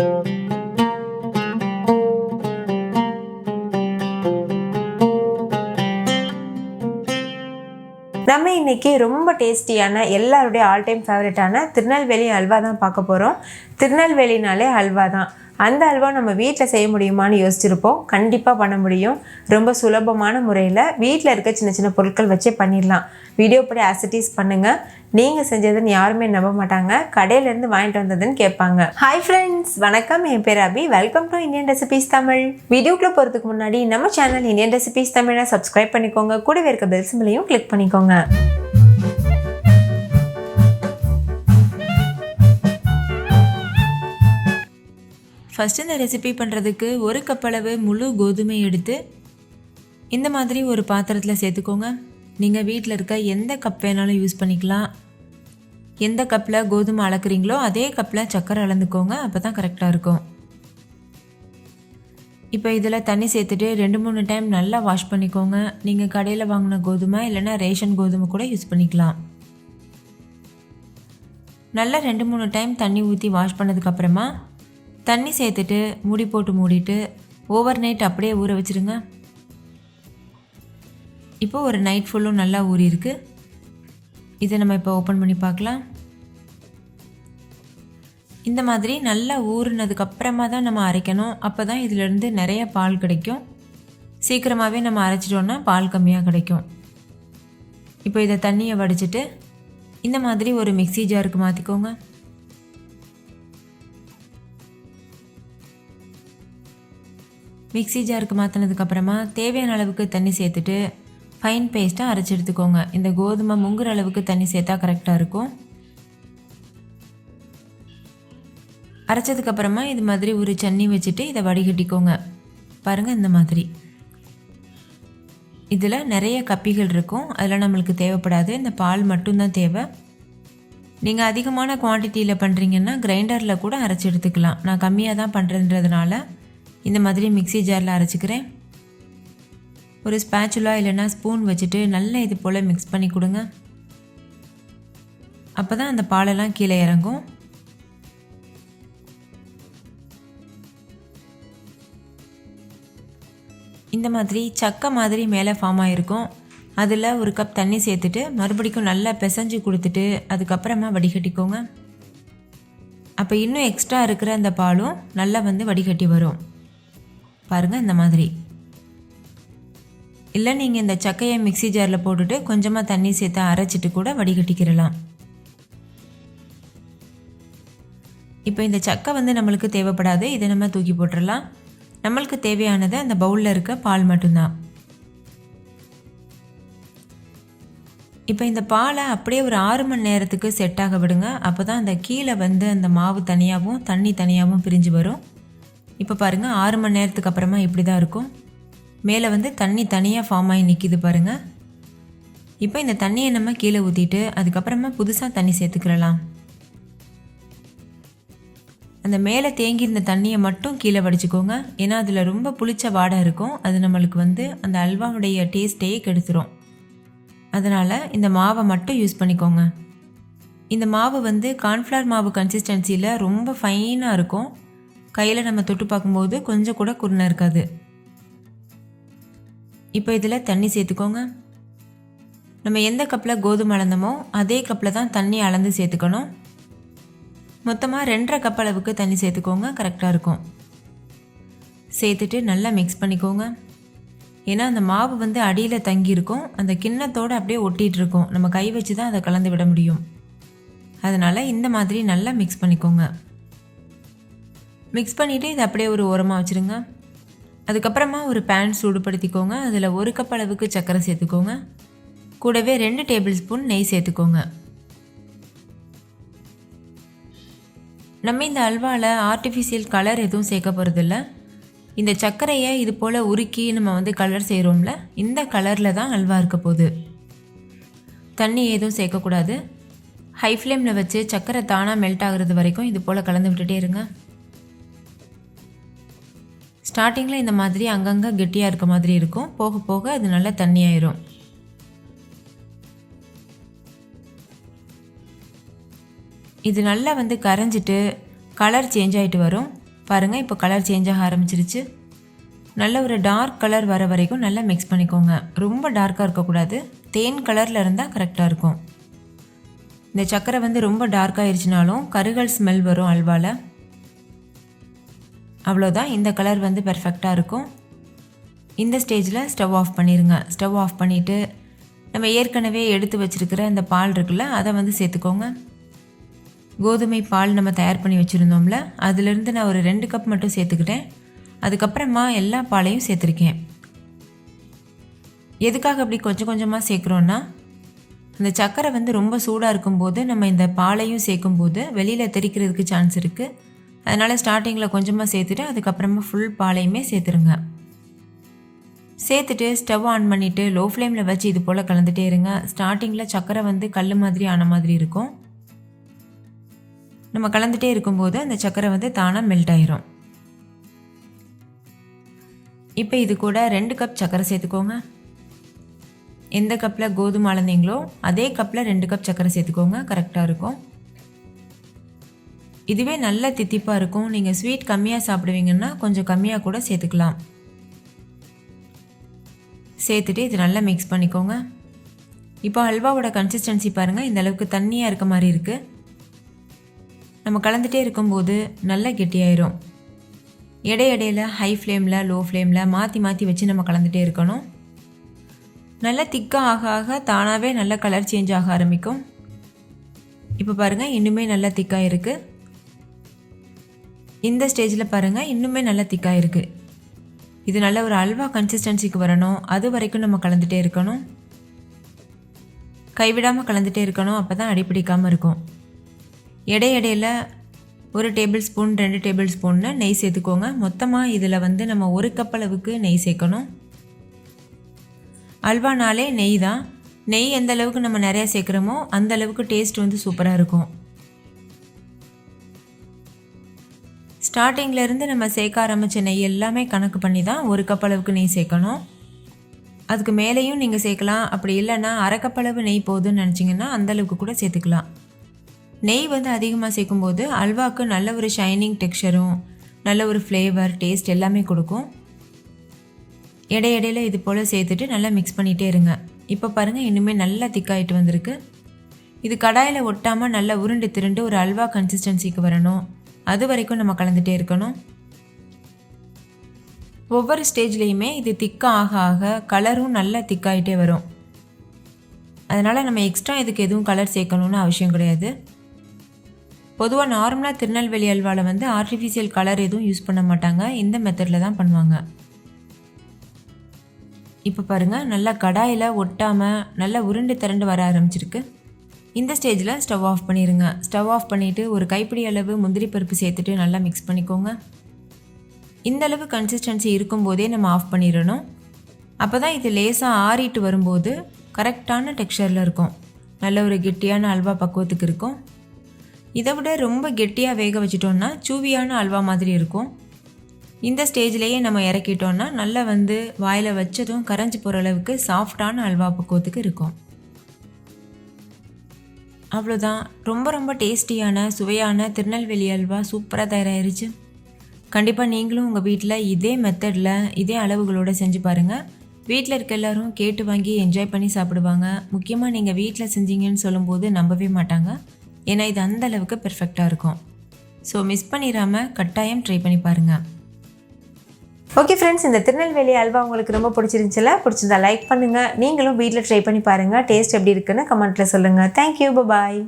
நம்ம இன்றைக்கி ரொம்ப டேஸ்டியான எல்லாருடைய ஆல் டைம் ஃபேவரட்டான திருநெல்வேலி ஹல்வா தான் பார்க்க போகிறோம். திருநெல்வேலினாலே ஹல்வா தான். அந்த ஹல்வா நம்ம வீட்டில் செய்ய முடியுமான்னு யோசிச்சிருப்போம். கண்டிப்பாக பண்ண முடியும். ரொம்ப சுலபமான முறையில் வீட்டில் இருக்க சின்ன சின்ன பொருட்கள் வச்சே பண்ணிடலாம். வீடியோ படி ஆசிட்டிஸ் பண்ணுங்கள். நீங்கள் செஞ்சதுன்னு யாருமே நம்ப மாட்டாங்க. கடையிலேருந்து வாங்கிட்டு வந்ததுன்னு கேட்பாங்க. ஹாய் ஃப்ரெண்ட்ஸ், வணக்கம். என் பேர் Abi. Welcome to Indian Recipes Tamil. வீடியோக்குள்ளே போகிறதுக்கு முன்னாடி நம்ம சேனல் இந்தியன் ரெசிபீஸ் தமிழை சப்ஸ்கிரைப் பண்ணிக்கோங்க. கூடவே இருக்க பெல் சிம்பலையும் கிளிக் பண்ணிக்கோங்க. ஃபஸ்ட்டு இந்த ரெசிபி பண்ணுறதுக்கு 1 கப் அளவு முழு கோதுமை எடுத்து இந்த மாதிரி ஒரு பாத்திரத்தில் சேர்த்துக்கோங்க. நீங்கள் வீட்டில் இருக்க எந்த கப் வேணாலும் யூஸ் பண்ணிக்கலாம். எந்த கப்பில் கோதுமை அளக்குறீங்களோ அதே கப்பில் சர்க்கரை அளந்துக்கோங்க. அப்போ தான் கரெக்டாக இருக்கும். இப்போ இதில் தண்ணி சேர்த்துட்டு 2-3 டைம் நல்லா வாஷ் பண்ணிக்கோங்க. நீங்கள் கடையில் வாங்கின கோதுமை இல்லைன்னா ரேஷன் கோதுமை கூட யூஸ் பண்ணிக்கலாம். நல்லா 2-3 டைம் தண்ணி ஊற்றி வாஷ் பண்ணதுக்கப்புறமா தண்ணி சேர்த்துட்டு மூடி போட்டு மூடிட்டு ஓவர் நைட் அப்படியே ஊற வச்சுருங்க. இப்போ ஒரு நைட் ஃபுல்லும் நல்லா ஊறியிருக்கு. இதை நம்ம இப்போ ஓப்பன் பண்ணி பார்க்கலாம். இந்த மாதிரி நல்லா ஊறினதுக்கப்புறமா தான் நம்ம அரைக்கணும். அப்போ தான் இதிலேருந்து நிறைய பால் கிடைக்கும். சீக்கிரமாகவே நம்ம அரைச்சிட்டோன்னா பால் கம்மியாக கிடைக்கும். இப்போ இதை தண்ணியை வடிச்சிட்டு இந்த மாதிரி ஒரு மிக்ஸி ஜாருக்கு மாற்றிக்கோங்க. மிக்ஸி ஜாருக்கு மாற்றினதுக்கப்புறமா தேவையான அளவுக்கு தண்ணி சேர்த்துட்டு ஃபைன் பேஸ்ட்டாக அரைச்சி எடுத்துக்கோங்க. இந்த கோதுமை முங்குற அளவுக்கு தண்ணி சேர்த்தா கரெக்டாக இருக்கும். அரைச்சதுக்கப்புறமா இது மாதிரி ஒரு சன்னி வச்சுட்டு இதை வடிகட்டிக்கோங்க. பாருங்கள், இந்த மாதிரி. இதில் நிறைய கப்பிகள் இருக்கும். அதெல்லாம் நம்மளுக்கு தேவைப்படாது. இந்த பால் மட்டும்தான் தேவை. நீங்கள் அதிகமான குவான்டிட்டியில் பண்ணுறீங்கன்னா கிரைண்டரில் கூட அரைச்சி எடுத்துக்கலாம். நான் கம்மியாக தான் பண்ணுறதுன்றதுனால இந்த மாதிரி மிக்ஸி ஜாரில் அரைச்சிக்கிறேன். ஒரு ஸ்பேச்சுலா இல்லைன்னா ஸ்பூன் வச்சுட்டு நல்லா இது போல் மிக்ஸ் பண்ணி கொடுங்க. அப்போ தான் அந்த பாலெல்லாம் கீழே இறங்கும். இந்த மாதிரி சக்கை மாதிரி மேலே ஃபார்ம் ஆகிருக்கும். அதில் 1 கப் தண்ணி சேர்த்துட்டு மறுபடிக்கும் நல்லா பிசைஞ்சு கொடுத்துட்டு அதுக்கப்புறமா வடிகட்டிக்கோங்க. அப்போ இன்னும் எக்ஸ்ட்ரா இருக்கிற அந்த பாலும் நல்லா வடிகட்டி வரும். பாருங்கள், இந்த மாதிரி. இல்லை நீங்கள் இந்த சக்கையை மிக்ஸி ஜாரில் போட்டுட்டு கொஞ்சமாக தண்ணி சேர்த்து அரைச்சிட்டு கூட வடிகட்டிக்கிறலாம். இப்போ இந்த சக்கை நம்மளுக்கு தேவைப்படாது. இதை நம்ம தூக்கி போட்டுடலாம். நம்மளுக்கு தேவையானது அந்த பவுலில் இருக்க பால் மட்டும்தான். இப்போ இந்த பாலை அப்படியே ஒரு 6 மணி நேரத்துக்கு செட் ஆக விடுங்க. அப்போ தான் அந்த கீழே அந்த மாவு தனியாகவும் தண்ணி தனியாகவும் பிரிஞ்சு வரும். இப்போ பாருங்கள், 6 மணி நேரத்துக்கு அப்புறமா இப்படி தான் இருக்கும். மேலே தண்ணி தனியாக ஃபார்ம் ஆகி நிற்கிது பாருங்கள். இப்போ இந்த தண்ணியை நம்ம கீழே ஊற்றிட்டு அதுக்கப்புறமா புதுசாக தண்ணி சேர்த்துக்கிறலாம். அந்த மேலே தேங்கியிருந்த தண்ணியை மட்டும் கீழே வடிச்சுக்கோங்க. ஏன்னா அதில் ரொம்ப புளிச்ச வாடை இருக்கும். அது நம்மளுக்கு அந்த அல்வாவுடைய டேஸ்ட்டையே கெடுத்துரும். அதனால் இந்த மாவை மட்டும் யூஸ் பண்ணிக்கோங்க. இந்த மாவு கார்ன்ஃப்ளவர் மாவு கன்சிஸ்டன்சியில் ரொம்ப ஃபைனாக இருக்கும். கையில் நம்ம தொட்டு பார்க்கும்போது கொஞ்சம் கூட குருணை இருக்காது. இப்போ இதில் தண்ணி சேர்த்துக்கோங்க. நம்ம எந்த கப்பில் கோதுமை அளந்தோமோ அதே கப்பில் தான் தண்ணி அளந்து சேர்த்துக்கணும். மொத்தமாக 2.5 கப் அளவுக்கு தண்ணி சேர்த்துக்கோங்க. கரெக்டாக இருக்கும். சேர்த்துட்டு நல்லா மிக்ஸ் பண்ணிக்கோங்க. ஏன்னா அந்த மாவு அடியில் தங்கியிருக்கும். அந்த கிண்ணத்தோடு அப்படியே ஒட்டிகிட்டு இருக்கும். நம்ம கை வச்சு தான் அதை கலந்து விட முடியும். அதனால் இந்த மாதிரி நல்லா மிக்ஸ் பண்ணிக்கோங்க. மிக்ஸ் பண்ணிவிட்டு இதை அப்படியே ஒரு ஓரமாக வச்சுருங்க. அதுக்கப்புறமா ஒரு பேன் சூடுபடுத்திக்கோங்க. அதில் 1 கப் அளவுக்கு சர்க்கரை சேர்த்துக்கோங்க. கூடவே 2 டேபிள் ஸ்பூன் நெய் சேர்த்துக்கோங்க. நம்ம இந்த அல்வாவில் ஆர்டிஃபிஷியல் கலர் எதுவும் சேர்க்க போகிறதில்ல. இந்த சர்க்கரையை இது போல் உருக்கி நம்ம கலர் செய்கிறோம்ல, இந்த கலரில் தான் அல்வா இருக்க போகுது. தண்ணி எதுவும் சேர்க்கக்கூடாது. ஹை ஃப்ளேமில் வச்சு சர்க்கரை தானாக மெல்ட் ஆகுறது வரைக்கும் இது போல் கலந்து விட்டுட்டே இருங்க. ஸ்டார்டிங்கில் இந்த மாதிரி அங்கங்கே கெட்டியாக இருக்க மாதிரி இருக்கும். போக போக அது நல்லா தண்ணியாயிரும். இது நல்லா கரைஞ்சிட்டு கலர் சேஞ்ச் ஆகிட்டு வரும். பாருங்கள் இப்போ கலர் சேஞ்ச் ஆக ஆரம்பிச்சிருச்சு. நல்ல ஒரு டார்க் கலர் வர வரைக்கும் நல்லா மிக்ஸ் பண்ணிக்கோங்க. ரொம்ப டார்க்காக இருக்கக்கூடாது, தேன் கலரில் இருந்தால் கரெக்டாக இருக்கும். இந்த சர்க்கரை வந்து ரொம்ப டார்க்காகிருச்சுனாலும் கருகல் ஸ்மெல் வரும் அல்வாவில். அவ்வளோதான், இந்த கலர் வந்து பெர்ஃபெக்டாக இருக்கும். இந்த ஸ்டேஜில் ஸ்டவ் ஆஃப் பண்ணிடுங்க. ஸ்டவ் ஆஃப் பண்ணிவிட்டு நம்ம ஏற்கனவே எடுத்து வச்சுருக்கிற இந்த பால் இருக்குல்ல, அதை வந்து சேர்த்துக்கோங்க. கோதுமை பால் நம்ம தயார் பண்ணி வச்சுருந்தோம்ல, அதிலிருந்து நான் ஒரு 2 கப் மட்டும் சேர்த்துக்கிட்டேன். அதுக்கப்புறமா எல்லா பாலையும் சேர்த்துருக்கேன். எதுக்காக அப்படி கொஞ்சம் கொஞ்சமாக சேர்க்குறோன்னா, அந்த சர்க்கரை வந்து ரொம்ப சூடாக இருக்கும்போது நம்ம இந்த பாலையும் சேர்க்கும்போது வெளியில் தெறிக்கிறதுக்கு சான்ஸ் இருக்குது. அதனால் ஸ்டார்டிங்கில் கொஞ்சமாக சேர்த்துட்டு அதுக்கப்புறமா ஃபுல் பாலையுமே சேர்த்துருங்க. சேர்த்துட்டு ஸ்டவ் ஆன் பண்ணிவிட்டு லோ ஃப்ளேமில் வச்சு இது போல் கலந்துகிட்டே இருங்க. ஸ்டார்டிங்கில் சர்க்கரை வந்து கல் மாதிரி ஆன மாதிரி இருக்கும். நம்ம கலந்துகிட்டே இருக்கும்போது அந்த சர்க்கரை வந்து தானாக மெல்ட் ஆயிரும். இப்போ இது கூட 2 கப் சர்க்கரை சேர்த்துக்கோங்க. எந்த கப்பில் கோதுமை அளந்தீங்களோ அதே கப்பில் 2 கப் சர்க்கரை சேர்த்துக்கோங்க, கரெக்டாக இருக்கும். இதுவே நல்ல தித்திப்பாக இருக்கும். நீங்கள் ஸ்வீட் கம்மியாக சாப்பிடுவீங்கன்னா கொஞ்சம் கம்மியாக கூட சேர்த்துக்கலாம். சேர்த்துட்டு இது நல்லா மிக்ஸ் பண்ணிக்கோங்க. இப்போ அல்வாவோட கன்சிஸ்டன்சி பாருங்கள், இந்த அளவுக்கு தண்ணியாக இருக்க மாதிரி இருக்குது. நம்ம கலந்துகிட்டே இருக்கும்போது நல்லா கெட்டியாயிரும். இடையிடையில் ஹை ஃப்ளேமில் லோ ஃப்ளேமில் மாற்றி மாற்றி வச்சு நம்ம கலந்துகிட்டே இருக்கணும். நல்லா திக்காக ஆக ஆக தானாகவே நல்ல கலர் சேஞ்ச் ஆக ஆரம்பிக்கும். இப்போ பாருங்கள், இன்னுமே நல்லா திக்காக இருக்குது. இந்த ஸ்டேஜில் பாருங்கள், இன்னுமே நல்லா திக்காக இருக்குது. இது நல்ல ஒரு அல்வா கன்சிஸ்டன்சிக்கு வரணும். அது வரைக்கும் நம்ம கலந்துகிட்டே இருக்கணும். கைவிடாமல் கலந்துகிட்டே இருக்கணும், அப்போ தான் அடிப்பிடிக்காமல் இருக்கும். இடையிடையில் 1 டேபிள் ஸ்பூன் 2 டேபிள் ஸ்பூன்னு நெய் சேர்த்துக்கோங்க. மொத்தமாக இதில் வந்து நம்ம 1 கப் அளவுக்கு நெய் சேர்க்கணும். அல்வானாலே நெய் தான். நெய் எந்த அளவுக்கு நம்ம நிறையா சேர்க்குறோமோ அந்த அளவுக்கு டேஸ்ட் வந்து சூப்பராக இருக்கும். ஸ்டார்டிங்கிலேருந்து நம்ம சேர்க்க ஆரம்பித்த நெய் எல்லாமே கணக்கு பண்ணி தான் 1 கப் அளவுக்கு நெய் சேர்க்கணும். அதுக்கு மேலேயும் நீங்கள் சேர்க்கலாம். அப்படி இல்லைன்னா 1/2 கப் அளவு நெய் போதுன்னு நினச்சிங்கன்னா அந்தளவுக்கு கூட சேர்த்துக்கலாம். நெய் வந்து அதிகமாக சேர்க்கும்போது அல்வாவுக்கு நல்ல ஒரு ஷைனிங் டெக்ஸ்சரும் நல்ல ஒரு ஃப்ளேவர் டேஸ்ட் எல்லாமே கொடுக்கும். இடையிடையில் இது போல் சேர்த்துட்டு நல்லா மிக்ஸ் பண்ணிகிட்டே இருங்க. இப்போ பாருங்கள், இன்னுமே நல்லா திக்காயிட்டு வந்திருக்கு. இது கடாயில் ஒட்டாமல் நல்லா உருண்டு திரண்டு ஒரு அல்வா கன்சிஸ்டன்சிக்கு வரணும். அது வரைக்கும் நம்ம கலந்துகிட்டே இருக்கணும். ஒவ்வொரு ஸ்டேஜ்லேயுமே இது திக்காக ஆக ஆக கலரும் நல்லா திக்காயிட்டே வரும். அதனால் நம்ம எக்ஸ்ட்ரா இதுக்கு எதுவும் கலர் சேர்க்கணுன்னு அவசியம் கிடையாது. பொதுவாக நார்மலாக திருநெல்வேலி அல்வாவில் வந்து ஆர்டிஃபிஷியல் கலர் எதுவும் யூஸ் பண்ண மாட்டாங்க. இந்த மெத்தடில் தான் பண்ணுவாங்க. இப்போ பாருங்கள், நல்லா கடாயில் ஒட்டாமல் நல்லா உருண்டு திரண்டு வர ஆரம்பிச்சிருக்கு. இந்த ஸ்டேஜில் ஸ்டவ் ஆஃப் பண்ணிடுங்க. ஸ்டவ் ஆஃப் பண்ணிவிட்டு ஒரு கைப்பிடி அளவு முந்திரி பருப்பு சேர்த்துட்டு நல்லா மிக்ஸ் பண்ணிக்கோங்க. இந்த அளவு கன்சிஸ்டன்சி இருக்கும்போதே நம்ம ஆஃப் பண்ணிடணும். அப்போ தான் இது லேசாக ஆறிட்டு வரும்போது கரெக்டான டெக்ஸ்சரில் இருக்கும். நல்ல ஒரு கெட்டியான அல்வா பக்குவத்துக்கு இருக்கும். இதை விட ரொம்ப கெட்டியாக வேக வச்சிட்டோன்னா சூவியான அல்வா மாதிரி இருக்கும். இந்த ஸ்டேஜ்லேயே நம்ம இறக்கிட்டோன்னா நல்லா வந்து வாயில் வச்சதும் கரைஞ்சி போகிற அளவுக்கு சாஃப்டான அல்வா பக்குவத்துக்கு இருக்கும். அவ்வளோதான், ரொம்ப ரொம்ப டேஸ்டியான சுவையான திருநெல்வேலி அல்வா சூப்பராக தயாராகிருச்சு. கண்டிப்பாக நீங்களும் உங்கள் வீட்டில் இதே மெத்தடில் இதே அளவுகளோடு செஞ்சு பாருங்கள். வீட்டில் இருக்க எல்லோரும் கேட்டு வாங்கி என்ஜாய் பண்ணி சாப்பிடுவாங்க. முக்கியமாக நீங்கள் வீட்டில் செஞ்சீங்கன்னு சொல்லும்போது நம்பவே மாட்டாங்க. ஏன்னா இது அந்த அளவுக்கு பெர்ஃபெக்டாக இருக்கும். ஸோ மிஸ் பண்ணிடாமல் கட்டாயம் ட்ரை பண்ணி பாருங்கள். ஓகே ஃப்ரெண்ட்ஸ், இந்த திருநெல்வேலி அல்வா உங்களுக்கு ரொம்ப பிடிச்சிருந்துச்சுல? பிடிச்சிருந்தா லைக் பண்ணுங்கள். நீங்களும் வீட்டில் ட்ரை பண்ணி பாருங்கள். டேஸ்ட் எப்படி இருக்குன்னு கமெண்ட்டில் சொல்லுங்கள். தேங்க்யூ, பாய்.